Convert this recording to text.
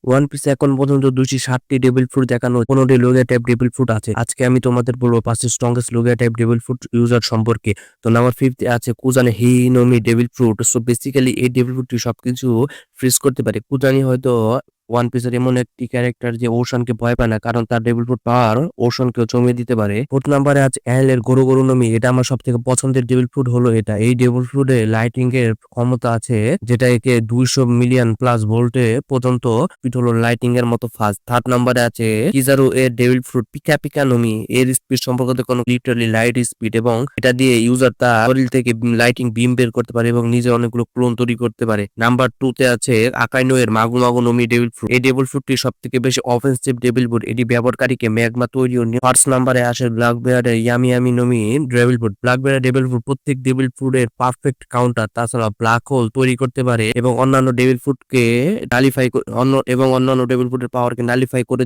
One পিসে এখন পর্যন্ত 260টি ডেভিল ফ্রুট দেখানো, 15টি লোগিয়া টাইপ ডেভিল ফ্রুট আছে। আজকে আমি তোমাদের বলবো 5টি strongest logia type devil fruit user সম্পর্কে। তো নাম্বার 5 আছে কুজানি হিনোমি ডেভিল ফ্রুট। সো বেসিক্যালি এই ডেভিল ফ্রুটটি সবকিছু ফ্রিজ করতে পারে। কুজানি হয়তো ওয়ান পিসের এমন একটি ক্যারেক্টার যে ওশানকে ভয় পায় না, কারণ তার ডেভিল ফ্রুট পাওয়ার ওশানকেও জমিয়ে দিতে পারে। 4th নাম্বারে আছে এর গরু গরু নমি। এটা আমার সব থেকে পছন্দের ডেভিল ফ্রুট হলো এটা। এই ডেভিল ফ্রুটে লাইটিং এর ক্ষমতা আছে, যেটা একে 200 মিলিয়ন প্লাস ভোল্টে পর্যন্ত স্পিড হলো লাইটিং এর মতো ফাস্ট। 3rd নাম্বারে আছে কিজারু এর devil fruit Pika Pika Nomi. এর স্পিড সম্পর্কে কোনো লিটারালি লাইট স্পিড, এবং এটা দিয়ে ইউজার তার শরীর থেকে লাইটিং বিম বের করতে পারে এবং নিজে অনেকগুলো ক্লোন তৈরি করতে পারে। নাম্বার 2 তে আছে আকাইনো এর মাগু মাগু নমি ডেভিল ফ্রুট। এই ডেভিল ফ্রুটটি সব থেকে বেশি অফেন্সিভ ডেভিল ফ্রুট। এটি ব্যবহারকারীকে ম্যাগমা তৈরি ও 1st নাম্বারে আসে Blackbeard Yami Yami no mi devil fruit. Blackbeard devil fruit প্রত্যেক ডেভিল ফ্রুটের পারফেক্ট কাউন্টার, তাছাড়া ব্ল্যাক হোল তৈরি করতে পারে এবং অন্যান্য ডেভিল ফ্রুটকে নালিফাই অন্যান্য ডেভিল ফ্রুটের পাওয়ারকে নালিফাই করে